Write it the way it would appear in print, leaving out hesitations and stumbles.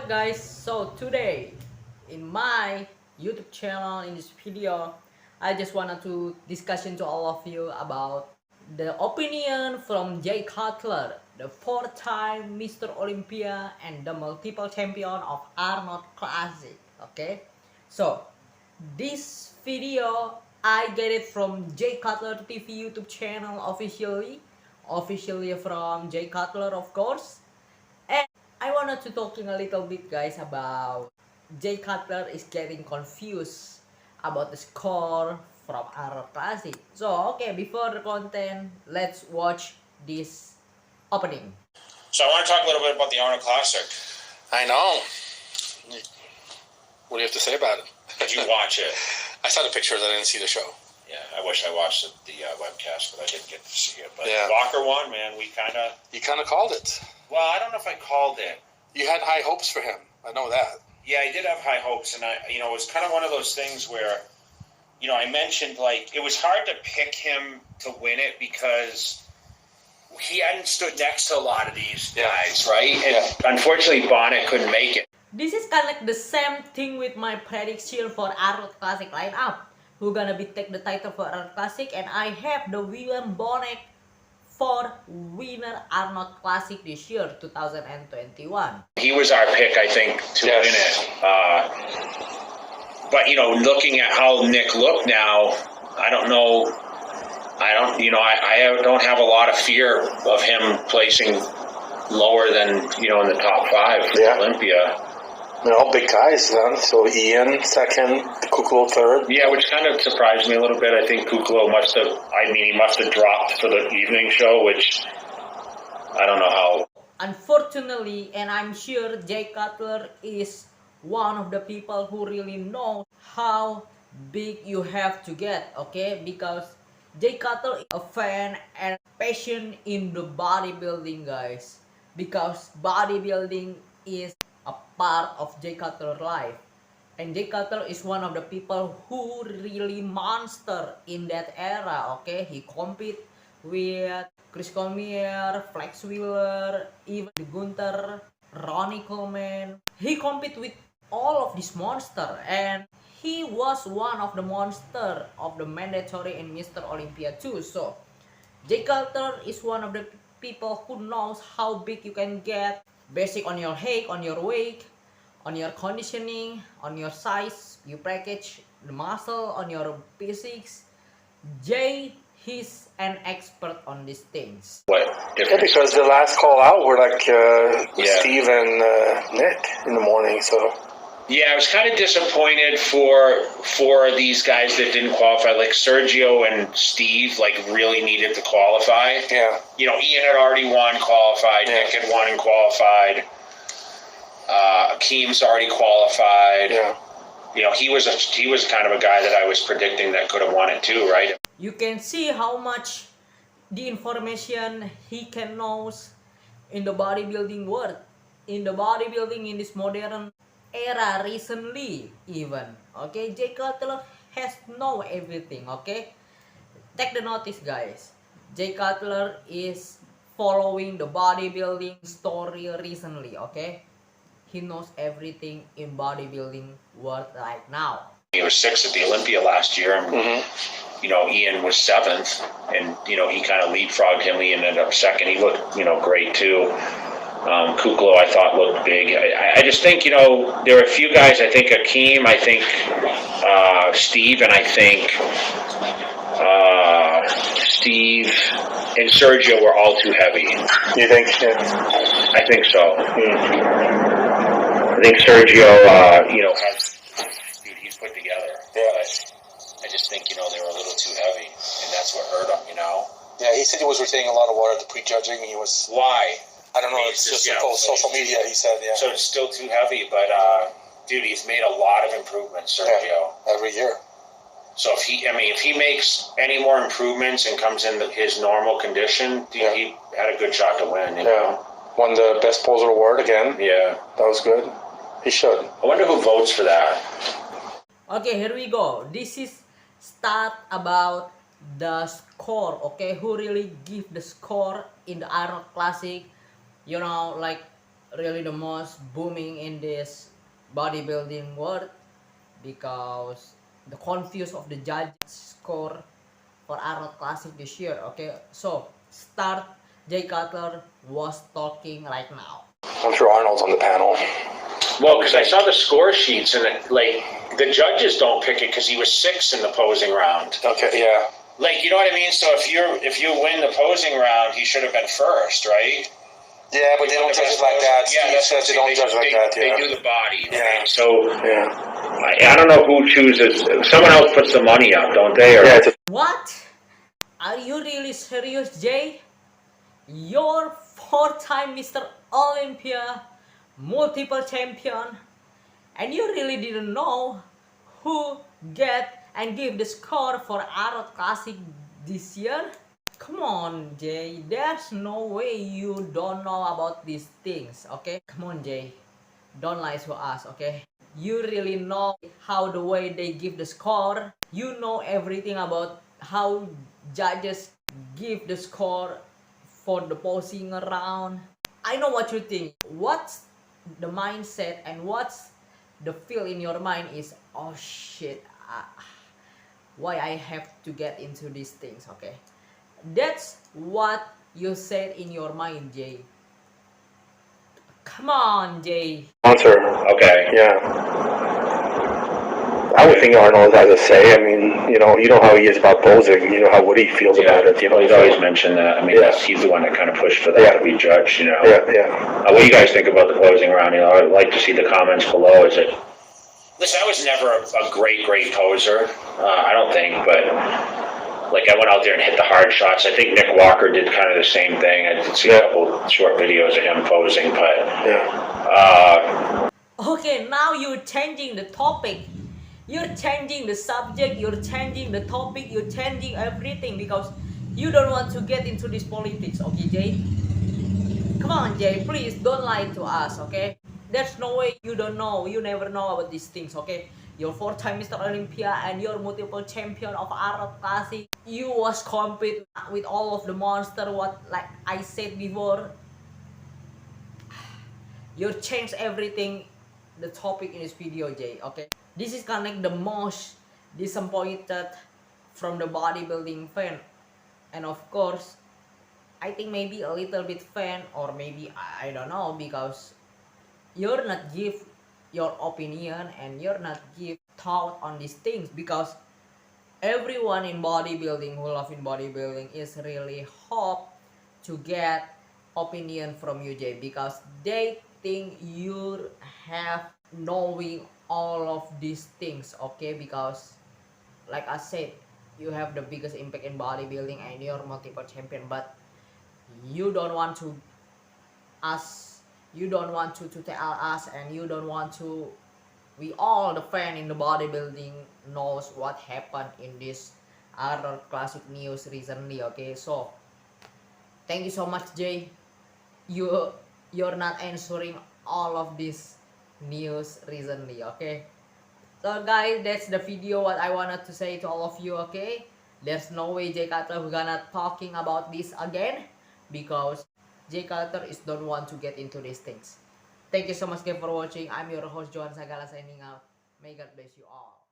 up guys? So today in my YouTube channel in this video I just wanted to discussion to all of you about the opinion from Jay Cutler, the four-time Mr. Olympia and the multiple champion of Arnold Classic. Okay, so this video I get it from Jay Cutler TV YouTube channel officially from Jay Cutler of course. And I wanted to talking a little bit guys about Jay Cutler is getting confused about the score from our classic. So okay, before the content, let's watch this opening. So I want to talk a little bit about the Arnold Classic. I know. What do you have to say about it? Did you watch it? I saw the pictures. I didn't see the show. Yeah, I wish I watched the webcast, but I didn't get to see it. But Yeah. Walker won, man. You kind of called it. Well, I don't know if I called it. You had high hopes for him. I know that. Yeah, I did have high hopes, and it was kind of one of those things where, I mentioned like it was hard to pick him to win it because he hadn't stood next to a lot of these guys, right? And unfortunately, Bonnet couldn't make it. This is kind of like the same thing with my prediction for Arnold Classic lineup. Who gonna be take the title for Arnold Classic, and I have the William Bonnet for winner Arnold Classic this year 2021. He was our pick, I think, to win it. But looking at how Nick looked now, I don't know. I don't have a lot of fear of him placing lower than in the top 5 for Olympia. They're all big guys, then. So Ian second, Kuklo third. Yeah, which kind of surprised me a little bit. I think Kuklo must have dropped for the evening show, which I don't know how. Unfortunately, and I'm sure Jay Cutler is one of the people who really know how big you have to get, okay? Because Jay Cutler is a fan and passion in the bodybuilding, guys. Because bodybuilding is a part of Jay Cutler's life. And Jay Cutler is one of the people who really monster in that era, okay? He compete with Chris Cormier, Flex Wheeler, even Gunther, Ronnie Coleman. He compete with all of these monster, and he was one of the monster of the mandatory and Mr. Olympia too. So Jay Cutler is one of the people who knows how big you can get, basic on your height, on your weight, on your conditioning, on your size, you package the muscle, on your physics. Jay, he's an expert on these things. Yeah, because the last call out were like Steve and Nick in the morning, so. Yeah, I was kind of disappointed for these guys that didn't qualify. Like Sergio and Steve, really needed to qualify. Yeah. Ian had already won, qualified. Nick had won and qualified. Akeem's already qualified. Yeah. He was kind of a guy that I was predicting that could have won it too, right? You can see how much the information he can knows in the bodybuilding world, in the bodybuilding in this modern era recently even. Okay, Jay Cutler has know everything. Okay, take the notice, guys. Jay Cutler is following the bodybuilding story recently. Okay, he knows everything in bodybuilding world right now. He was 6th at the Olympia last year, and Ian was 7th, and he kind of leapfrogged him. He ended up 2nd. He looked great too. Kuklo, I thought, looked big. I just think, there were a few guys. I think Akeem, I think Steve, and I think Steve and Sergio were all too heavy. You think? I think so. I think Sergio, he's put together. Yeah. I just think, they were a little too heavy, and that's what hurt him, Yeah, he said he was retaining a lot of water at the pre-judging. He was. Why? I don't know. It's just social media. He said, yeah. So it's still too heavy, but dude, he's made a lot of improvements, Sergio. Every year. So if he makes any more improvements and comes in his normal condition, he had a good shot to win. You know? Won the best poser award again. Yeah, that was good. He should. I wonder who votes for that. Okay, here we go. This is start about the score. Okay, who really give the score in the Arnold Classic? really the most booming in this bodybuilding world because the confuse of the judge score for Arnold Classic this year. Okay, so start. Jay Cutler was talking right now. I'm sure Arnold's on the panel. Well, because I saw the score sheets and the judges don't pick it because he was 6 in the posing round. Okay, yeah. Like, you know what I mean? So if you win the posing round, he should have been first, right? Yeah, but they don't judge it like that. Yeah, Steve says they don't judge like that. They Yeah. do the body. Yeah. Right? So Yeah. I don't know who chooses. Someone else puts the money up, don't they? Or, Yeah. It's What? Are you really serious, Jay? You're four-time Mr. Olympia, multiple champion, and you really didn't know who get and give the score for Arnold Classic this year? Come on, Jay. There's no way you don't know about these things, okay? Come on, Jay. Don't lie to us, okay? You really know how the way they give the score. You know everything about how judges give the score for the posing around. I know what you think. What's the mindset and what's the feel in your mind is, oh shit, why I have to get into these things, okay? That's what you said in your mind, Jay. Come on, Jay. sponsor. okay. Yeah. I would think Arnold has a say. I mean, you know how he is about posing. You know how Woody feels about it. You know, Well, he's always mentioned that. I mean, Yeah. he's the one that kind of pushed for that Yeah. to be judged. You know. Yeah, yeah. What do you guys think about the posing round? You know, I'd like to see the comments below. Is it? Listen, I was never a great poser. I don't think, but like I went out there and hit the hard shots. I think Nick Walker did kind of the same thing. I did see a couple short videos of him posing, but Yeah. Okay, now you're changing the topic. You're changing the subject, you're changing the topic, you're changing everything because you don't want to get into this politics, okay, Jay? Come on, Jay, please don't lie to us, okay? There's no way you don't know, you never know about these things, okay? You're four-time Mr. Olympia and you're multiple champion of Arnold Classic. You was compete with all of the monster, what like I said before. You change everything, the topic in this video, Jay, okay? This is kind of like the most disappointed from the bodybuilding fan. And of course, I think maybe a little bit fan or maybe, I don't know, because you're not give your opinion and you're not give thought on these things because everyone in bodybuilding who love in bodybuilding is really hope to get opinion from you, Jay, because they think you have knowing all of these things, okay? Because like I said, you have the biggest impact in bodybuilding and you're multiple champion, but you don't want to us, you don't want to tell us, and you don't want to, we all the fan in the bodybuilding knows what happened in this Arnold Classic news recently, okay? So thank you so much, Jay. You're not answering all of this news recently, okay? So guys, that's the video what I wanted to say to all of you, okay? There's no way Jay Cutler we're gonna talking about this again because Jay Cutler is don't want to get into these things. Thank you so much guys for watching. I'm your host Joan Sagala signing out. May God bless you all.